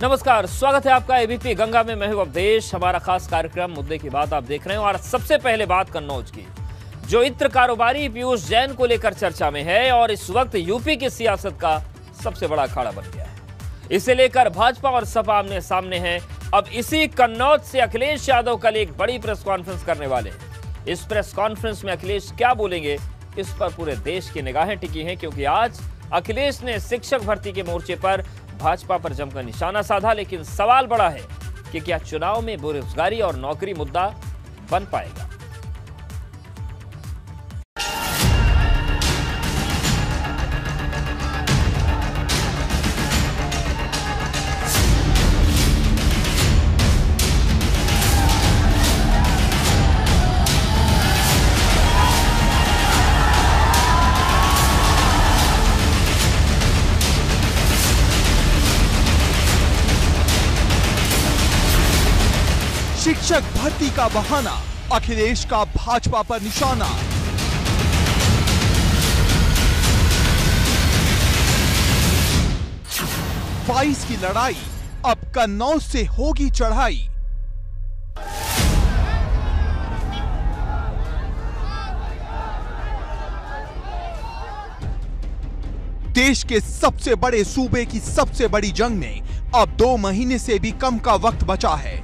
नमस्कार, स्वागत है आपका एबीपी गंगा में। मैं हूं अवधेश। हमारा खास कार्यक्रम मुद्दे की बात आप देख रहे हैं और सबसे पहले बात कन्नौज की, जो इत्र कारोबारी पीयूष जैन को लेकर चर्चा में है और इस वक्त यूपी की सियासत का सबसे बड़ा अखाड़ा बन गया है। इसे लेकर भाजपा और सपा आमने सामने हैं। अब इसी कन्नौज से अखिलेश यादव कल एक बड़ी प्रेस कॉन्फ्रेंस करने वाले हैं। इस प्रेस कॉन्फ्रेंस में अखिलेश क्या बोलेंगे, इस पर पूरे देश की निगाहें टिकी हैं, क्योंकि आज अखिलेश ने शिक्षक भर्ती के मोर्चे पर भाजपा पर जमकर निशाना साधा। लेकिन सवाल बड़ा है कि क्या चुनाव में बेरोजगारी और नौकरी मुद्दा बन पाएगा। शिक्षक भर्ती का बहाना, अखिलेश का भाजपा पर निशाना। बाईस की लड़ाई, अब कन्नौज से होगी चढ़ाई। देश के सबसे बड़े सूबे की सबसे बड़ी जंग में अब 2 महीने से भी कम का वक्त बचा है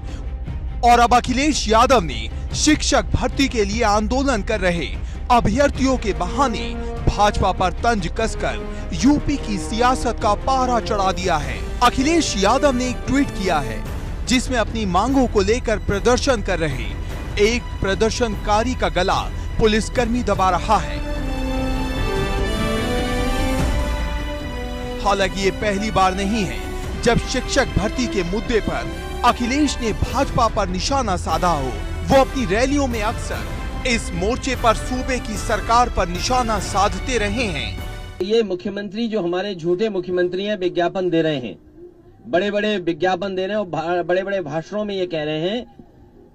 और अब अखिलेश यादव ने शिक्षक भर्ती के लिए आंदोलन कर रहे अभ्यर्थियों के बहाने भाजपा पर तंज कसकर यूपी की सियासत का पारा चढ़ा दिया है। अखिलेश यादव ने एक ट्वीट किया है जिसमें अपनी मांगों को लेकर प्रदर्शन कर रहे एक प्रदर्शनकारी का गला पुलिसकर्मी दबा रहा है। हालांकि ये पहली बार नहीं है जब शिक्षक भर्ती के मुद्दे पर अखिलेश ने भाजपा पर निशाना साधा हो। वो अपनी रैलियों में अक्सर इस मोर्चे पर सूबे की सरकार पर निशाना साधते रहे हैं। ये मुख्यमंत्री जो हमारे झूठे मुख्यमंत्री हैं, विज्ञापन दे रहे हैं, बड़े बड़े विज्ञापन दे रहे हैं और बड़े बड़े भाषणों में ये कह रहे हैं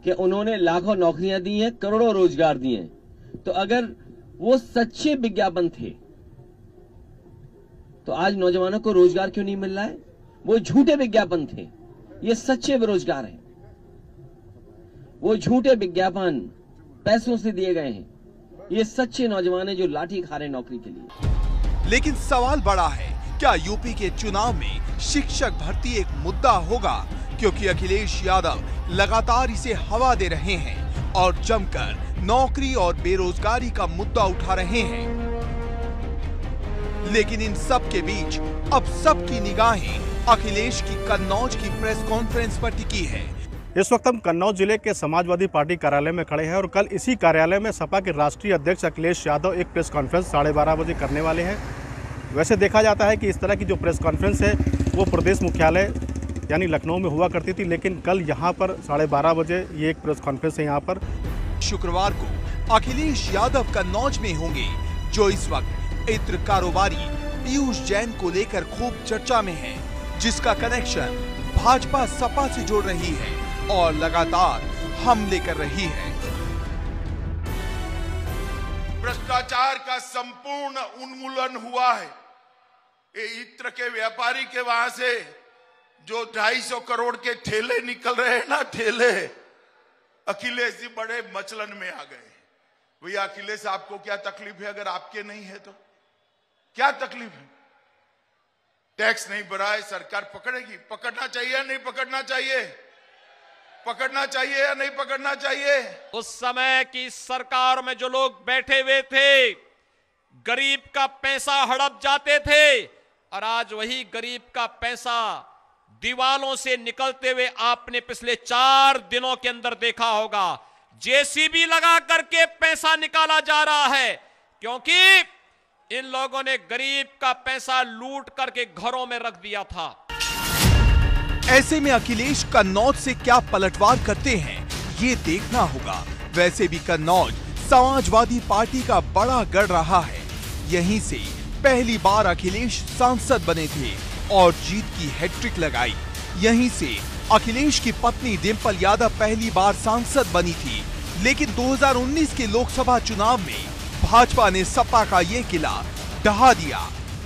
कि उन्होंने लाखों नौकरियां दी हैं, करोड़ों रोजगार दिए हैं। तो अगर वो सच्चे विज्ञापन थे तो आज नौजवानों को रोजगार क्यों नहीं मिल रहा है? वो झूठे विज्ञापन थे, ये सच्चे बेरोजगार हैं। वो झूठे विज्ञापन पैसों से दिए गए हैं, ये सच्चे नौजवान हैं जो लाठी खा रहे नौकरी के लिए। लेकिन सवाल बड़ा है, क्या यूपी के चुनाव में शिक्षक भर्ती एक मुद्दा होगा? क्योंकि अखिलेश यादव लगातार इसे हवा दे रहे हैं और जमकर नौकरी और बेरोजगारी का मुद्दा उठा रहे हैं। लेकिन इन सब के बीच अब सबकी निगाहें अखिलेश की कन्नौज की प्रेस कॉन्फ्रेंस पर टिकी है। इस वक्त हम कन्नौज जिले के समाजवादी पार्टी कार्यालय में खड़े हैं और कल इसी कार्यालय में सपा के राष्ट्रीय अध्यक्ष अखिलेश यादव एक प्रेस कॉन्फ्रेंस 12:30 बजे करने वाले हैं। वैसे देखा जाता है कि इस तरह की जो प्रेस कॉन्फ्रेंस है वो प्रदेश मुख्यालय यानी लखनऊ में हुआ करती थी, लेकिन कल यहाँ पर 12:30 बजे ये एक प्रेस कॉन्फ्रेंस है यहाँ पर। शुक्रवार को अखिलेश यादव कन्नौज में होंगे, जो इस वक्त इत्र कारोबारी पीयूष जैन को लेकर खूब चर्चा में है, जिसका कनेक्शन भाजपा सपा से जोड़ रही है और लगातार हमले कर रही है। भ्रष्टाचार का संपूर्ण उन्मूलन हुआ है। ये इत्र के व्यापारी के वहां से जो 250 करोड़ के ठेले निकल रहे हैं ना, ठेले, अखिलेश जी बड़े मचलन में आ गए। भैया अखिलेश, आपको क्या तकलीफ है? अगर आपके नहीं है तो क्या तकलीफ है? टैक्स नहीं भरा है, सरकार पकड़ेगी। पकड़ना चाहिए या नहीं पकड़ना चाहिए? पकड़ना चाहिए या नहीं पकड़ना चाहिए? उस समय की सरकार में जो लोग बैठे हुए थे, गरीब का पैसा हड़प जाते थे और आज वही गरीब का पैसा दीवालों से निकलते हुए आपने पिछले 4 दिनों के अंदर देखा होगा। जेसीबी लगा करके पैसा निकाला जा रहा है, क्योंकि इन लोगों ने गरीब का पैसा लूट करके घरों में रख दिया था। ऐसे में अखिलेश कन्नौज से क्या पलटवार करते हैं, ये देखना होगा। वैसे भी कन्नौज समाजवादी पार्टी का बड़ा गढ़ रहा है। यहीं से पहली बार अखिलेश सांसद बने थे और जीत की हैट्रिक लगाई। यहीं से अखिलेश की पत्नी डिंपल यादव पहली बार सांसद बनी थी। लेकिन 2019 के लोकसभा चुनाव में भाजपा ने सपा का ये किला ढहा दिया।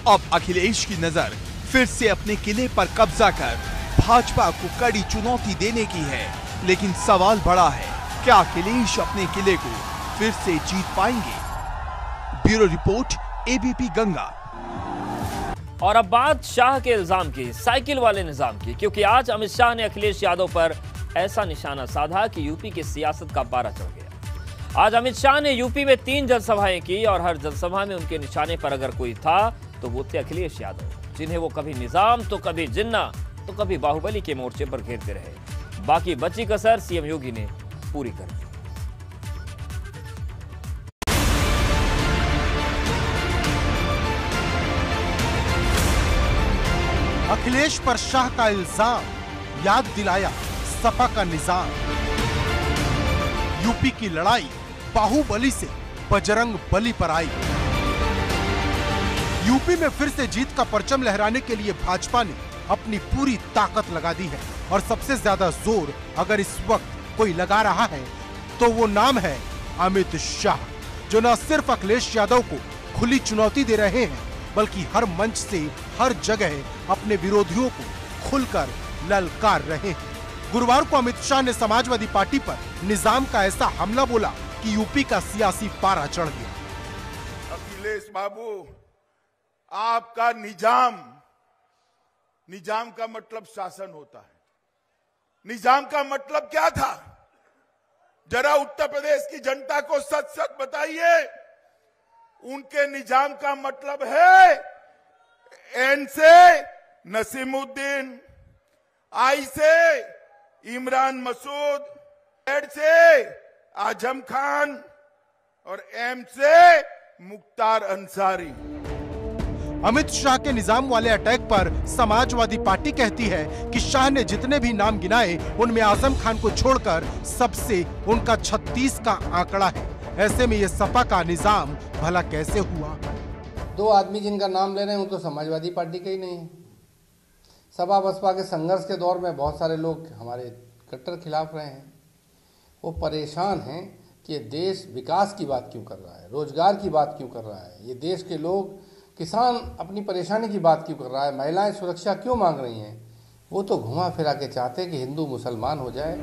अब अखिलेश की नजर फिर से अपने किले पर कब्जा कर भाजपा को कड़ी चुनौती देने की है, लेकिन सवाल बड़ा है, क्या अखिलेश अपने किले को फिर से जीत पाएंगे? Bureau report, ABP Ganga. और अब बात शाह के इल्जाम की, साइकिल वाले निजाम की, क्योंकि आज अमित शाह ने अखिलेश यादव पर ऐसा निशाना साधा कि यूपी की सियासत का पारा चढ़ गया। आज अमित शाह ने यूपी में 3 जनसभाएं की और हर जनसभा में उनके निशाने पर अगर कोई था तो वो थे अखिलेश यादव, जिन्हें वो कभी निजाम तो कभी जिन्ना तो कभी बाहुबली के मोर्चे पर घेरते रहे। बाकी बची कसर सीएम योगी ने पूरी कर दी। अखिलेश पर शाह का इल्जाम, याद दिलाया सपा का निजाम। यूपी की लड़ाई बाहुबली से बजरंग बली पर आई। यूपी में फिर से जीत का परचम लहराने के लिए भाजपा ने अपनी पूरी ताकत लगा दी है और सबसे ज्यादा जोर अगर इस वक्त कोई लगा रहा है तो वो नाम है अमित शाह, जो न सिर्फ अखिलेश यादव को खुली चुनौती दे रहे हैं बल्कि हर मंच से हर जगह अपने विरोधियों को खुलकर ललकार रहे हैं। गुरुवार को अमित शाह ने समाजवादी पार्टी पर निजाम का ऐसा हमला बोला कि यूपी का सियासी पारा चढ़ गया। अखिलेश बाबू, आपका निजाम का मतलब शासन होता है। निजाम का मतलब क्या था? जरा उत्तर प्रदेश की जनता को सच सच बताइए। उनके निजाम का मतलब है एन से नसीमुद्दीन, आई से इमरान मसूद, जेड से आजम खान और एम से मुख्तार अंसारी। अमित शाह के निजाम वाले अटैक पर समाजवादी पार्टी कहती है कि शाह ने जितने भी नाम गिनाए उनमें आजम खान को छोड़कर सबसे उनका 36 का आंकड़ा है। ऐसे में ये सपा का निजाम भला कैसे हुआ? 2 आदमी जिनका नाम ले रहे हैं वो तो समाजवादी पार्टी के ही नहीं है। सपा बसपा के संघर्ष के दौर में बहुत सारे लोग हमारे कट्टर खिलाफ रहे हैं। वो परेशान हैं कि ये देश विकास की बात क्यों कर रहा है, रोजगार की बात क्यों कर रहा है, ये देश के लोग किसान अपनी परेशानी की बात क्यों कर रहा है, महिलाएं सुरक्षा क्यों मांग रही हैं। वो तो घुमा फिरा के चाहते कि हिंदू मुसलमान हो जाए।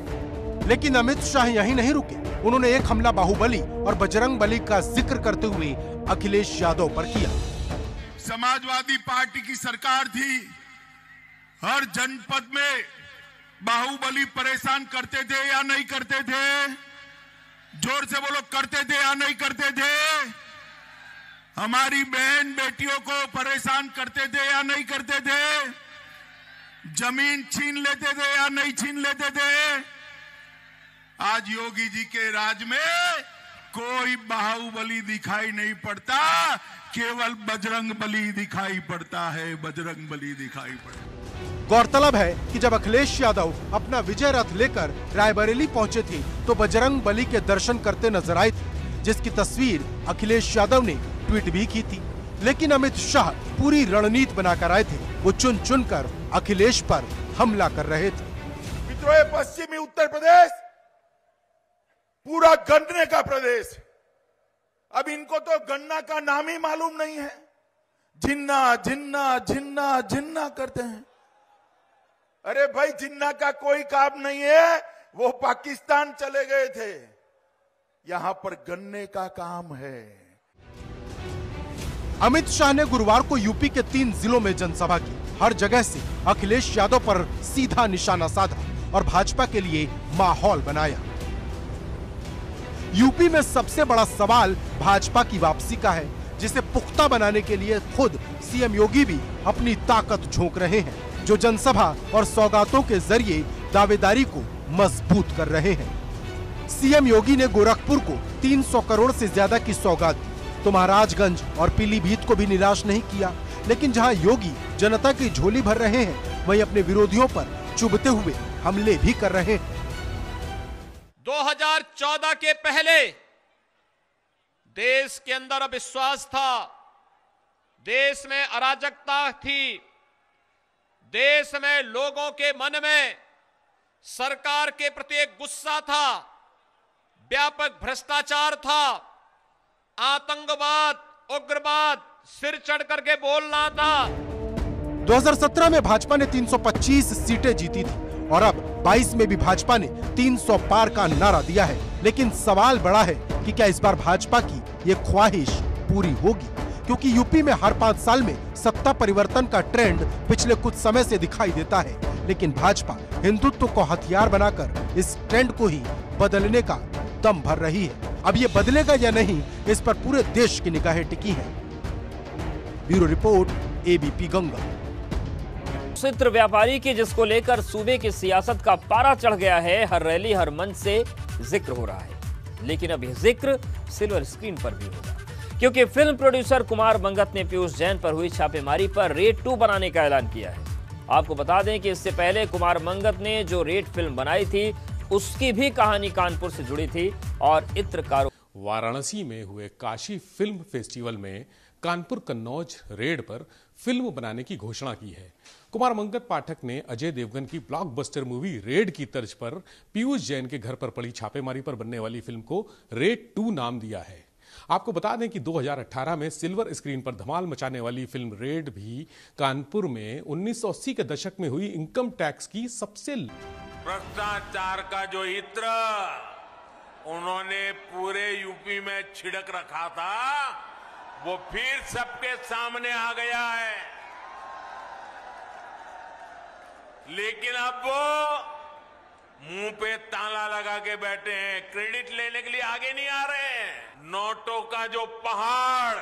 लेकिन अमित शाह यहीं नहीं रुके। उन्होंने एक हमला बाहुबली और बजरंग बली का जिक्र करते हुए अखिलेश यादव पर किया। समाजवादी पार्टी की सरकार थी, हर जनपद में बाहुबली परेशान करते थे या नहीं करते थे? जोर से बोलो, करते थे या नहीं करते थे? हमारी बहन बेटियों को परेशान करते थे या नहीं करते थे? जमीन छीन लेते थे या नहीं छीन लेते थे? आज योगी जी के राज में कोई बाहुबली दिखाई नहीं पड़ता, केवल बजरंग बली दिखाई पड़ता है, बजरंग बली दिखाई पड़ता। गौरतलब है कि जब अखिलेश यादव अपना विजय रथ लेकर रायबरेली पहुंचे थे तो बजरंग बली के दर्शन करते नजर आए थे, जिसकी तस्वीर अखिलेश यादव ने ट्वीट भी की थी। लेकिन अमित शाह पूरी रणनीति बनाकर आए थे। वो चुन चुन कर अखिलेश पर हमला कर रहे थे। मित्रों, पश्चिमी उत्तर प्रदेश पूरा गन्ने का प्रदेश। अब इनको तो गन्ना का नाम ही मालूम नहीं है। जिन्ना जिन्ना जिन्ना जिन्ना करते हैं। अरे भाई, जिन्ना का कोई काम नहीं है, वो पाकिस्तान चले गए थे। यहां पर गन्ने का काम है। अमित शाह ने गुरुवार को यूपी के 3 जिलों में जनसभा की। हर जगह से अखिलेश यादव पर सीधा निशाना साधा और भाजपा के लिए माहौल बनाया। यूपी में सबसे बड़ा सवाल भाजपा की वापसी का है, जिसे पुख्ता बनाने के लिए खुद सीएम योगी भी अपनी ताकत झोंक रहे हैं, जो जनसभा और सौगातों के जरिए दावेदारी को मजबूत कर रहे हैं। सीएम योगी ने गोरखपुर को 300 करोड़ से ज्यादा की सौगात दी, तो महाराजगंज और पीलीभीत को भी निराश नहीं किया। लेकिन जहां योगी जनता की झोली भर रहे हैं, वहीं अपने विरोधियों पर चुभते हुए हमले भी कर रहे हैं। 2014 के पहले देश के अंदर अविश्वास था, देश में अराजकता थी, देश में लोगों के मन में सरकार के प्रति एक गुस्सा था, व्यापक भ्रष्टाचार था, आतंकवाद, उग्रवाद सिर चढ़ करके बोलना था। 2017 में भाजपा ने 325 सीटें जीती थी और अब 22 में भी भाजपा ने 300 पार का नारा दिया है। लेकिन सवाल बड़ा है कि क्या इस बार भाजपा की ये ख्वाहिश पूरी होगी, क्योंकि यूपी में हर 5 साल में सत्ता परिवर्तन का ट्रेंड पिछले कुछ समय से दिखाई देता है। लेकिन भाजपा हिंदुत्व को हथियार बनाकर इस ट्रेंड को ही बदलने का दम भर रही है। अब ये बदलेगा या नहीं, इस पर पूरे देश की निगाहें टिकी हैं। Bureau report, ABP Ganga. चित्र व्यापारी की जिसको लेकर सूबे की सियासत का पारा चढ़ गया है, हर रैली हर मंच से जिक्र हो रहा है। लेकिन अब यह जिक्र सिल्वर स्क्रीन पर भी होगा, क्योंकि फिल्म प्रोड्यूसर कुमार मंगत ने पीयूष जैन पर हुई छापेमारी पर रेड 2 बनाने का ऐलान किया है। आपको बता दें कि इससे पहले कुमार मंगत ने जो रेड फिल्म बनाई थी उसकी भी कहानी कानपुर से जुड़ी थी और इत्रकारों। वाराणसी में हुए काशी फिल्म फेस्टिवल में कानपुर कन्नौज रेड पर फिल्म बनाने की घोषणा की है। कुमार मंगत पाठक ने अजय देवगन की ब्लॉकबस्टर मूवी रेड की तर्ज पर पीयूष जैन के घर पर पड़ी छापेमारी पर बनने वाली फिल्म को रेड 2 नाम दिया है। आपको बता दें कि 2018 में सिल्वर स्क्रीन पर धमाल मचाने वाली फिल्म रेड भी कानपुर में 1980 के दशक में हुई इनकम टैक्स की सबसे भ्रष्टाचार का जो इत्र उन्होंने पूरे यूपी में छिड़क रखा था, वो फिर सबके सामने आ गया है। लेकिन अब वो मुंह पे ताला लगा के बैठे हैं, क्रेडिट लेने के लिए आगे नहीं आ रहे हैं। नोटों का जो पहाड़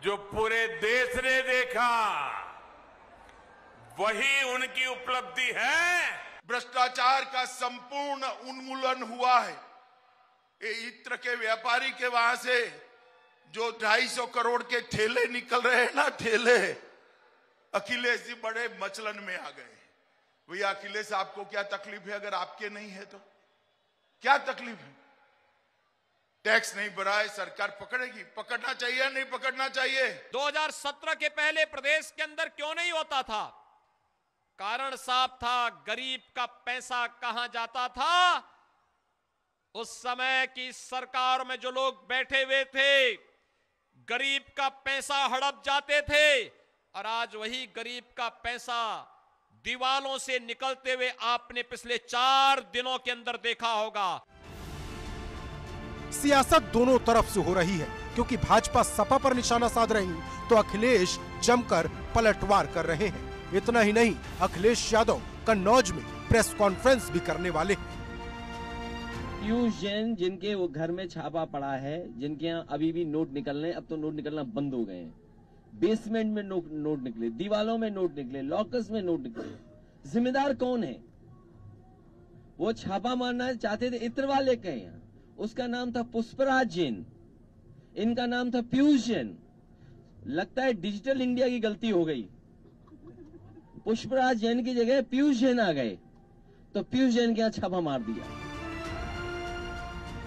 जो पूरे देश ने देखा, वही उनकी उपलब्धि है। भ्रष्टाचार का संपूर्ण उन्मूलन हुआ है। ये इत्र के व्यापारी के वहां से जो 250 करोड़ के ठेले निकल रहे हैं ना, ठेले, अखिलेश जी बड़े मचलन में आ गए। भैया अखिलेश, आपको क्या तकलीफ है? अगर आपके नहीं है तो क्या तकलीफ है? टैक्स नहीं भरा है, सरकार पकड़ेगी। पकड़ना चाहिए नहीं पकड़ना चाहिए? 2017 के पहले प्रदेश के अंदर क्यों नहीं होता था? कारण साफ था, गरीब का पैसा कहां जाता था। उस समय की सरकार में जो लोग बैठे हुए थे, गरीब का पैसा हड़प जाते थे और आज वही गरीब का पैसा दीवालों से निकलते हुए आपने पिछले 4 दिनों के अंदर देखा होगा। सियासत दोनों तरफ से हो रही है, क्योंकि भाजपा सपा पर निशाना साध रही तो अखिलेश जमकर पलटवार कर रहे हैं। इतना ही नहीं, अखिलेश यादव कन्नौज में प्रेस कॉन्फ्रेंस भी करने वाले हैं। पीयूष जैन जिनके वो घर में छापा पड़ा है, जिनके यहाँ अभी भी नोट निकल रहे हैं, अब तो नोट निकलना बंद हो गए हैं। बेसमेंट में नोट निकले, दीवालों में नोट निकले, लॉकर्स में नोट निकले। जिम्मेदार कौन है? वो छापा मारना चाहते थे इत्र वाले के यहाँ, उसका नाम था पुष्पराज जैन, इनका नाम था पीयूष जैन। लगता है डिजिटल इंडिया की गलती हो गई। पुष्पराज जैन की जगह पीयूष जैन आ गए, तो पीयूष जैन के यहाँ छापा मार दिया।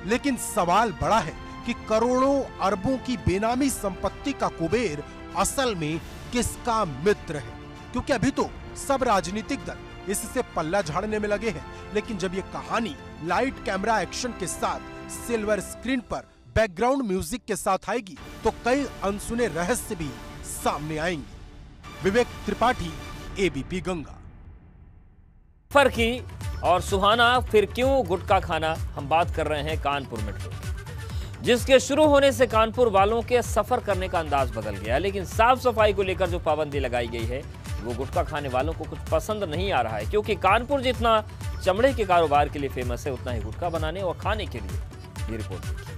लेकिन सवाल बड़ा है कि करोड़ों अरबों की बेनामी संपत्ति का कुबेर असल में किसका मित्र है? क्योंकि अभी तो सब राजनीतिक दल इससे पल्ला झाड़ने में लगे हैं। लेकिन जब ये कहानी लाइट कैमरा एक्शन के साथ सिल्वर स्क्रीन पर बैकग्राउंड म्यूजिक के साथ आएगी तो कई अनसुने रहस्य भी सामने आएंगे। विवेक त्रिपाठी, एबीपी गंगा। सफर की और सुहाना फिर क्यों गुटखा खाना, हम बात कर रहे हैं कानपुर मेट्रो, जिसके शुरू होने से कानपुर वालों के सफर करने का अंदाज बदल गया। लेकिन साफ सफाई को लेकर जो पाबंदी लगाई गई है वो गुटखा खाने वालों को कुछ पसंद नहीं आ रहा है, क्योंकि कानपुर जितना चमड़े के कारोबार के लिए फेमस है, उतना ही गुटखा बनाने और खाने के लिए। ये रिपोर्ट देखिए।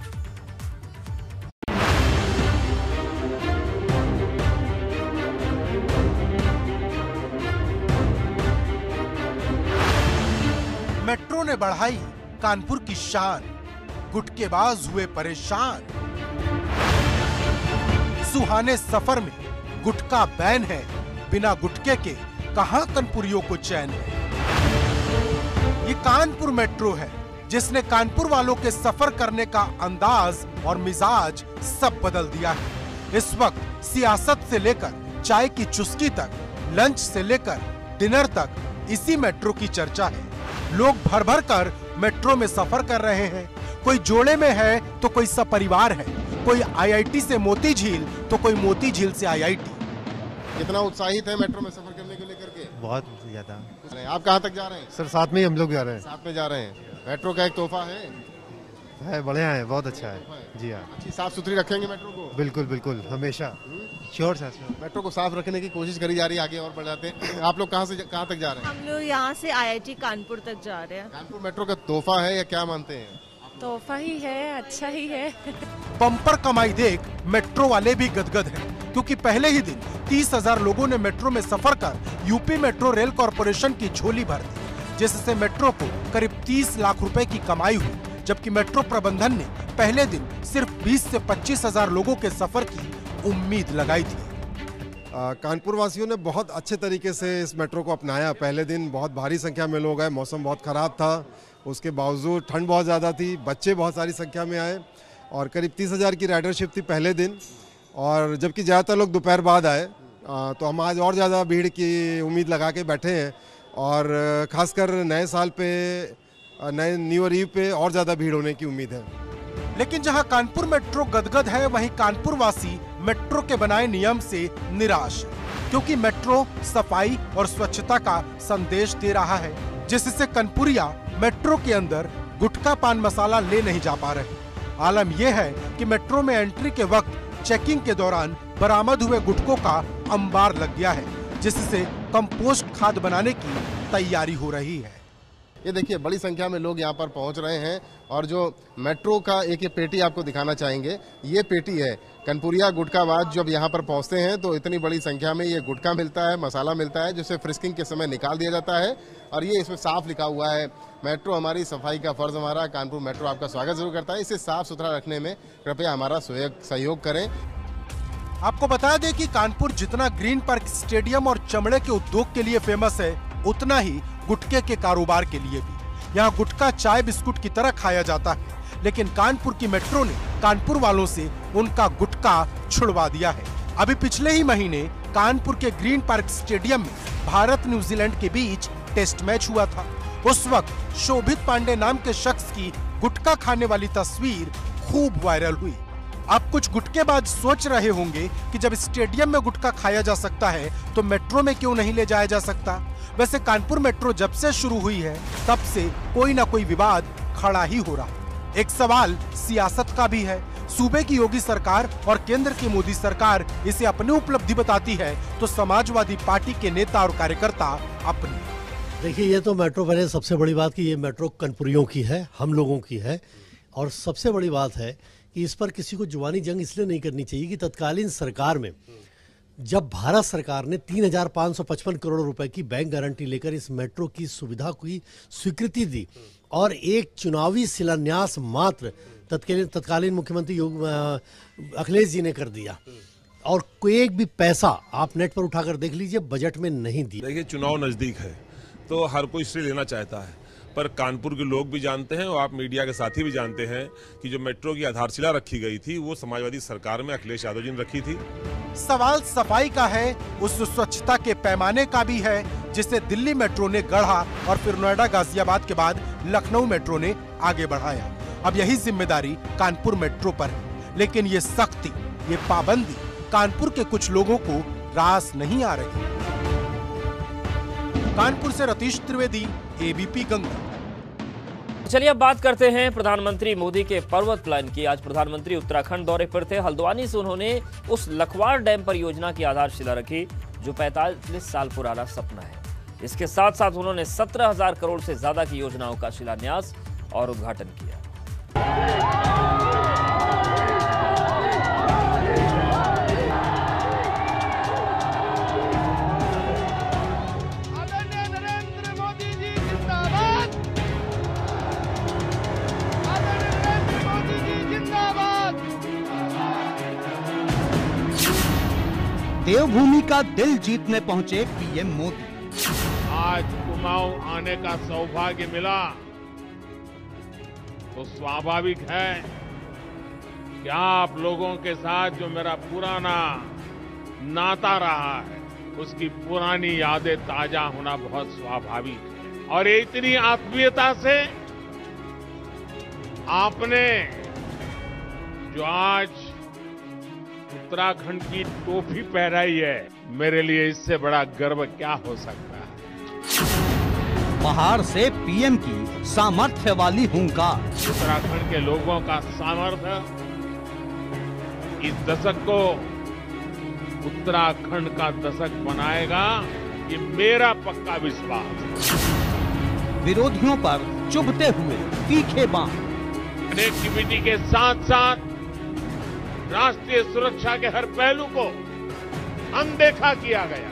मेट्रो ने बढ़ाई कानपुर की शान, गुटकेबाज हुए परेशान। सुहाने सफर में गुटका बैन है, बिना गुटके के कहां कानपुरियों को चैन है। ये कानपुर मेट्रो है जिसने कानपुर वालों के सफर करने का अंदाज और मिजाज सब बदल दिया है। इस वक्त सियासत से लेकर चाय की चुस्की तक, लंच से लेकर डिनर तक इसी मेट्रो की चर्चा है। लोग भर भर कर मेट्रो में सफर कर रहे हैं। कोई जोड़े में है तो कोई सपरिवार है, कोई आईआईटी से मोती झील तो कोई मोती झील से आईआईटी। कितना उत्साहित है मेट्रो में सफर करने को लेकर के? बहुत ज्यादा। आप कहाँ तक जा रहे हैं? सर साथ में ही हम लोग जा रहे हैं। साथ में जा रहे हैं। मेट्रो का एक तोहफा है, बढ़िया है, बहुत अच्छा है। जी हाँ। अच्छी साफ सुथरी रखेंगे मेट्रो को? बिल्कुल बिल्कुल, हमेशा श्योर सर। मेट्रो को साफ रखने की कोशिश करी जा रही है, आगे और बढ़ जाते हैं। आप लोग कहाँ तक जा रहे हैं? हम लोग यहाँ से IIT कानपुर तक जा रहे हैं। कानपुर मेट्रो का तोहफा है या क्या मानते हैं? तोहफा ही है, अच्छा ही है। बम्पर कमाई देख मेट्रो वाले भी गदगद हैं, क्योंकि पहले ही दिन 30,000 लोगों ने मेट्रो में सफर कर यूपी मेट्रो रेल कॉरपोरेशन की झोली भर दी, जिससे मेट्रो को करीब 30 लाख रुपए की कमाई हुई, जबकि मेट्रो प्रबंधन ने पहले दिन सिर्फ 20 से 25,000 लोगों के सफर की उम्मीद लगाई थी। कानपुर वासियों ने बहुत अच्छे तरीके से इस मेट्रो को अपनाया। पहले दिन बहुत भारी संख्या में लोग आए, मौसम बहुत खराब था, उसके बावजूद ठंड बहुत ज़्यादा थी, बच्चे बहुत सारी संख्या में आए और करीब 30,000 की राइडरशिप थी पहले दिन। और जबकि ज़्यादातर लोग दोपहर बाद आए, तो हम आज और ज़्यादा भीड़ की उम्मीद लगा के बैठे हैं और ख़ासकर नए साल पे, नए न्यू ईयर ईव पे और ज़्यादा भीड़ होने की उम्मीद है। लेकिन जहां कानपुर मेट्रो गदगद है, वहीं कानपुर वासी मेट्रो के बनाए नियम से निराश है, क्योंकि मेट्रो सफाई और स्वच्छता का संदेश दे रहा है, जिससे कानपुरिया मेट्रो के अंदर गुटखा पान मसाला ले नहीं जा पा रहे। आलम यह है कि मेट्रो में एंट्री के वक्त चेकिंग के दौरान बरामद हुए गुटखों का अंबार लग गया है, जिससे कंपोस्ट खाद बनाने की तैयारी हो रही है। ये देखिए बड़ी संख्या में लोग यहाँ पर पहुँच रहे हैं और जो मेट्रो का एक पेटी आपको दिखाना चाहेंगे, ये पेटी है। कनपुरिया गुटखाबाज जब यहाँ पर पहुँचते हैं तो इतनी बड़ी संख्या में ये गुटखा मिलता है, मसाला मिलता है, जिसे फ्रिस्किंग के समय निकाल दिया जाता है और ये इसमें साफ लिखा हुआ है, मेट्रो हमारी, सफाई का फर्ज हमारा। कानपुर मेट्रो आपका स्वागत जरूर करता है। इसे साफ सुथरा रखने में कृपया हमारा सहयोग करें। आपको बता दें कि कानपुर जितना ग्रीन पार्क स्टेडियम और चमड़े के उद्योग के लिए फेमस है, उतना ही गुटखे के कारोबार के लिए भी। यहाँ गुटखा चाय बिस्कुट की तरह खाया जाता है, लेकिन कानपुर की मेट्रो ने कानपुर वालों से उनका गुटखा छुड़वा दिया है। अभी पिछले ही महीने कानपुर के ग्रीन पार्क स्टेडियम में भारत न्यूजीलैंड के बीच टेस्ट मैच हुआ था। उस वक्त शोभित पांडे नाम के शख्स की गुटखा खाने वाली तस्वीर खूब वायरल हुई। अब कुछ गुटखेबाज सोच रहे होंगे कि जब स्टेडियम में गुटखा खाया जा सकता है तो मेट्रो में क्यों नहीं ले जाया जा सकता। वैसे कानपुर मेट्रो जब से शुरू हुई है तब से कोई ना कोई विवाद खड़ा ही हो रहा। एक सवाल सियासत का भी है। सूबे की योगी सरकार और केंद्र की मोदी सरकार इसे अपनी उपलब्धि बताती है तो समाजवादी पार्टी के नेता और कार्यकर्ता अपनी। देखिए, ये तो मेट्रो पहले सबसे बड़ी बात कि ये मेट्रो कानपुरियों की है, हम लोगों की है। और सबसे बड़ी बात है कि इस पर किसी को जुबानी जंग इसलिए नहीं करनी चाहिए कि तत्कालीन सरकार में जब भारत सरकार ने 3,555 करोड़ रुपए की बैंक गारंटी लेकर इस मेट्रो की सुविधा की स्वीकृति दी और एक चुनावी शिलान्यास मात्र तत्कालीन मुख्यमंत्री अखिलेश जी ने कर दिया और कोई एक भी पैसा आप नेट पर उठाकर देख लीजिए बजट में नहीं दिया। देखिए, चुनाव नजदीक है तो हर कोई इससे लेना चाहता है, पर कानपुर के लोग भी जानते हैं और आप मीडिया के साथी भी जानते हैं कि जो मेट्रो की आधारशिला रखी गई थी वो समाजवादी सरकार में अखिलेश यादव जी ने रखी थी। सवाल सफाई का है, उस स्वच्छता के पैमाने का भी है जिसे दिल्ली मेट्रो ने गढ़ा और फिर नोएडा, गाजियाबाद के बाद लखनऊ मेट्रो ने आगे बढ़ाया। अब यही जिम्मेदारी कानपुर मेट्रो पर है, लेकिन ये सख्ती, ये पाबंदी कानपुर के कुछ लोगों को रास नहीं आ रही। कानपुर से रतीश त्रिवेदी, एबीपी गंगा। चलिए अब बात करते हैं प्रधानमंत्री मोदी के पर्वत प्लान की। आज प्रधानमंत्री उत्तराखंड दौरे पर थे। हल्द्वानी से उन्होंने उस लखवाड़ डैम परियोजना की आधारशिला रखी जो 45 साल पुराना सपना है। इसके साथ साथ उन्होंने 17,000 करोड़ से ज्यादा की योजनाओं का शिलान्यास और उद्घाटन किया। देवभूमि का दिल जीतने पहुंचे पीएम मोदी। आज कुमाऊं आने का सौभाग्य मिला तो स्वाभाविक है कि आप लोगों के साथ जो मेरा पुराना नाता रहा है उसकी पुरानी यादें ताजा होना बहुत स्वाभाविक है। और इतनी आत्मीयता से आपने जो आज उत्तराखंड की टोपी पहनाई है, मेरे लिए इससे बड़ा गर्व क्या हो सकता है। पहाड़ से पीएम की सामर्थ्य वाली हुंकार। उत्तराखंड के लोगों का सामर्थ्य इस दशक को उत्तराखंड का दशक बनाएगा, ये मेरा पक्का विश्वास। विरोधियों पर चुभते हुए तीखे बाण। कनेक्टिविटी के साथ साथ राष्ट्रीय सुरक्षा के हर पहलू को अनदेखा किया गया।